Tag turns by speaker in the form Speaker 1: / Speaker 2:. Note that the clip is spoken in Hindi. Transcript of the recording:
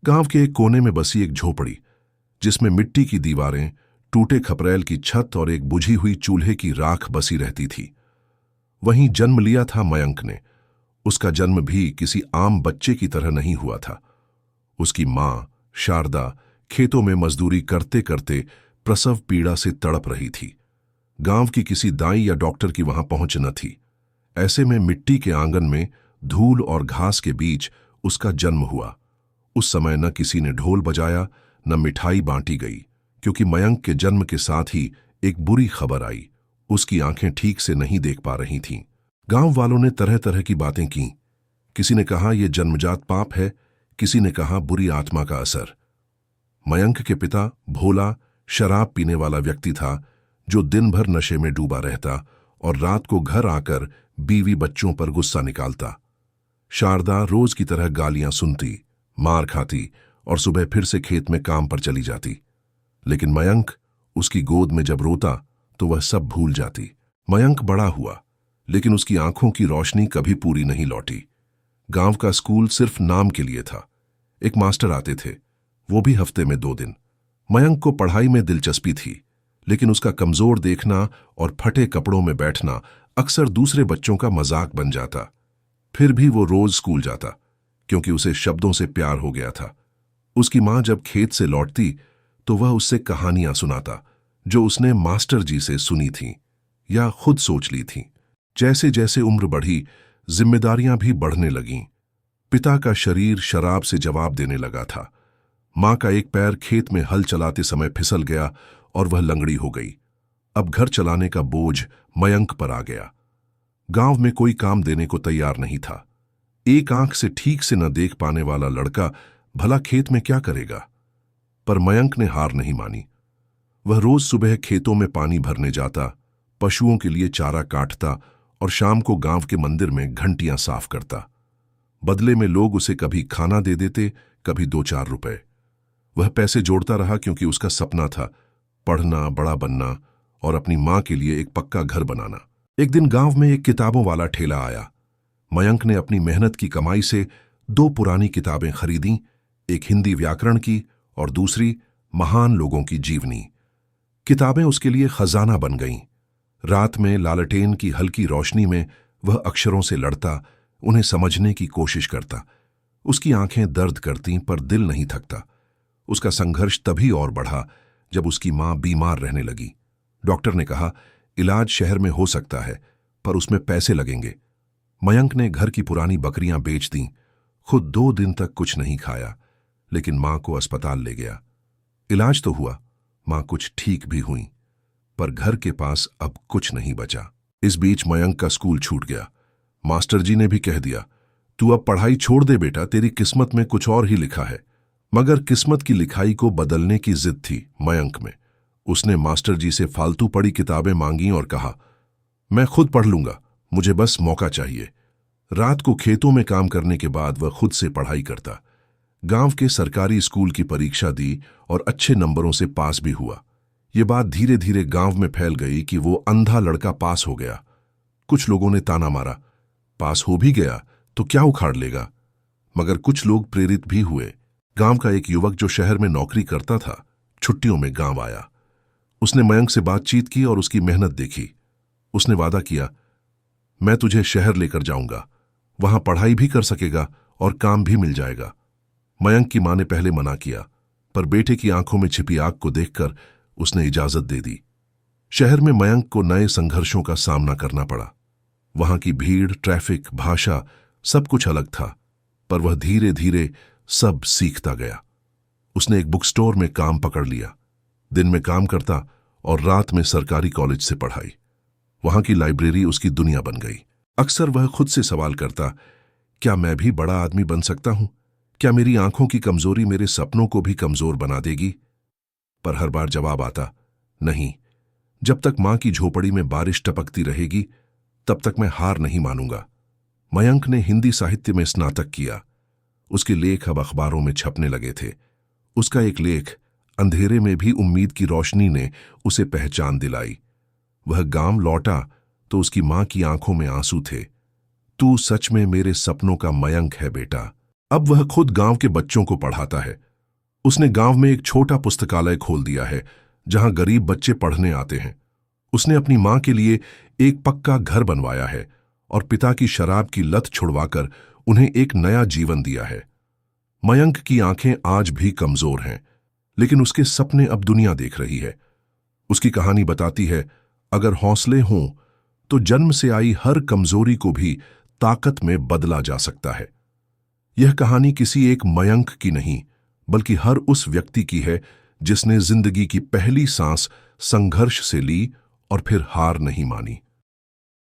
Speaker 1: गांव के एक कोने में बसी एक झोपड़ी, जिसमें मिट्टी की दीवारें, टूटे खपरेल की छत और एक बुझी हुई चूल्हे की राख बसी रहती थी। वहीं जन्म लिया था मयंक ने। उसका जन्म भी किसी आम बच्चे की तरह नहीं हुआ था। उसकी मां शारदा खेतों में मजदूरी करते करते प्रसव पीड़ा से तड़प रही थी। गांव की किसी दाई या डॉक्टर की वहां पहुंच न थी। ऐसे में मिट्टी के आंगन में धूल और घास के बीच उसका जन्म हुआ। उस समय न किसी ने ढोल बजाया, न मिठाई बांटी गई, क्योंकि मयंक के जन्म के साथ ही एक बुरी खबर आई। उसकी आंखें ठीक से नहीं देख पा रही थीं। गांव वालों ने तरह तरह की बातें की। किसी ने कहा यह जन्मजात पाप है, किसी ने कहा बुरी आत्मा का असर। मयंक के पिता भोला शराब पीने वाला व्यक्ति था, जो दिन भर नशे में डूबा रहता और रात को घर आकर बीवी बच्चों पर गुस्सा निकालता। शारदा रोज की तरह गालियां सुनती, मार खाती और सुबह फिर से खेत में काम पर चली जाती। लेकिन मयंक उसकी गोद में जब रोता तो वह सब भूल जाती। मयंक बड़ा हुआ, लेकिन उसकी आंखों की रोशनी कभी पूरी नहीं लौटी। गांव का स्कूल सिर्फ नाम के लिए था। एक मास्टर आते थे, वो भी हफ्ते में 2 दिन। मयंक को पढ़ाई में दिलचस्पी थी, लेकिन उसका कमजोर देखना और फटे कपड़ों में बैठना अक्सर दूसरे बच्चों का मजाक बन जाता। फिर भी वो रोज स्कूल जाता, क्योंकि उसे शब्दों से प्यार हो गया था। उसकी मां जब खेत से लौटती तो वह उससे कहानियां सुनाता, जो उसने मास्टर जी से सुनी थीं या खुद सोच ली थीं। जैसे जैसे उम्र बढ़ी, जिम्मेदारियां भी बढ़ने लगीं। पिता का शरीर शराब से जवाब देने लगा था। मां का एक पैर खेत में हल चलाते समय फिसल गया और वह लंगड़ी हो गई। अब घर चलाने का बोझ मयंक पर आ गया। गांव में कोई काम देने को तैयार नहीं था। एक आंख से ठीक से न देख पाने वाला लड़का भला खेत में क्या करेगा? पर मयंक ने हार नहीं मानी। वह रोज सुबह खेतों में पानी भरने जाता, पशुओं के लिए चारा काटता और शाम को गांव के मंदिर में घंटियां साफ करता। बदले में लोग उसे कभी खाना दे देते, कभी 2-4 रुपए। वह पैसे जोड़ता रहा, क्योंकि उसका सपना था पढ़ना, बड़ा बनना और अपनी मां के लिए एक पक्का घर बनाना। एक दिन गांव में एक किताबों वाला ठेला आया। मयंक ने अपनी मेहनत की कमाई से 2 पुरानी किताबें खरीदी, एक हिंदी व्याकरण की और दूसरी महान लोगों की जीवनी। किताबें उसके लिए खजाना बन गईं। रात में लालटेन की हल्की रोशनी में वह अक्षरों से लड़ता, उन्हें समझने की कोशिश करता। उसकी आंखें दर्द करतीं, पर दिल नहीं थकता। उसका संघर्ष तभी और बढ़ा जब उसकी मां बीमार रहने लगी। डॉक्टर ने कहा इलाज शहर में हो सकता है, पर उसमें पैसे लगेंगे। मयंक ने घर की पुरानी बकरियां बेच दीं, खुद 2 दिन तक कुछ नहीं खाया, लेकिन मां को अस्पताल ले गया। इलाज तो हुआ, मां कुछ ठीक भी हुई, पर घर के पास अब कुछ नहीं बचा। इस बीच मयंक का स्कूल छूट गया। मास्टर जी ने भी कह दिया, तू अब पढ़ाई छोड़ दे बेटा, तेरी किस्मत में कुछ और ही लिखा है। मगर किस्मत की लिखाई को बदलने की जिद थी मयंक में। उसने मास्टर जी से फालतू पड़ी किताबें मांगी और कहा, मैं खुद पढ़ लूंगा, मुझे बस मौका चाहिए। रात को खेतों में काम करने के बाद वह खुद से पढ़ाई करता। गांव के सरकारी स्कूल की परीक्षा दी और अच्छे नंबरों से पास भी हुआ। ये बात धीरे धीरे गांव में फैल गई कि वो अंधा लड़का पास हो गया। कुछ लोगों ने ताना मारा, पास हो भी गया तो क्या उखाड़ लेगा? मगर कुछ लोग प्रेरित भी हुए। गांव का एक युवक जो शहर में नौकरी करता था, छुट्टियों में गांव आया। उसने मयंक से बातचीत की और उसकी मेहनत देखी। उसने वादा किया, मैं तुझे शहर लेकर जाऊंगा, वहां पढ़ाई भी कर सकेगा और काम भी मिल जाएगा। मयंक की मां ने पहले मना किया, पर बेटे की आंखों में छिपी आग को देखकर उसने इजाजत दे दी। शहर में मयंक को नए संघर्षों का सामना करना पड़ा। वहां की भीड़, ट्रैफिक, भाषा, सब कुछ अलग था, पर वह धीरे धीरे सब सीखता गया। उसने एक बुक स्टोर में काम पकड़ लिया। दिन में काम करता और रात में सरकारी कॉलेज से पढ़ाई। वहां की लाइब्रेरी उसकी दुनिया बन गई। अक्सर वह खुद से सवाल करता, क्या मैं भी बड़ा आदमी बन सकता हूं? क्या मेरी आंखों की कमजोरी मेरे सपनों को भी कमजोर बना देगी? पर हर बार जवाब आता, नहीं। जब तक मां की झोपड़ी में बारिश टपकती रहेगी, तब तक मैं हार नहीं मानूंगा। मयंक ने हिंदी साहित्य में स्नातक किया। उसके लेख अब अखबारों में छपने लगे थे। उसका एक लेख, अंधेरे में भी उम्मीद की रोशनी, ने उसे पहचान दिलाई। वह गांव लौटा तो उसकी मां की आंखों में आंसू थे। तू सच में मेरे सपनों का मयंक है बेटा। अब वह खुद गांव के बच्चों को पढ़ाता है। उसने गांव में एक छोटा पुस्तकालय खोल दिया है जहां गरीब बच्चे पढ़ने आते हैं। उसने अपनी मां के लिए एक पक्का घर बनवाया है और पिता की शराब की लत छुड़वाकर उन्हें एक नया जीवन दिया है। मयंक की आंखें आज भी कमजोर हैं, लेकिन उसके सपने अब दुनिया देख रही है। उसकी कहानी बताती है, अगर हौसले हों तो जन्म से आई हर कमजोरी को भी ताकत में बदला जा सकता है। यह कहानी किसी एक मयंक की नहीं, बल्कि हर उस व्यक्ति की है जिसने जिंदगी की पहली सांस संघर्ष से ली और फिर हार नहीं मानी।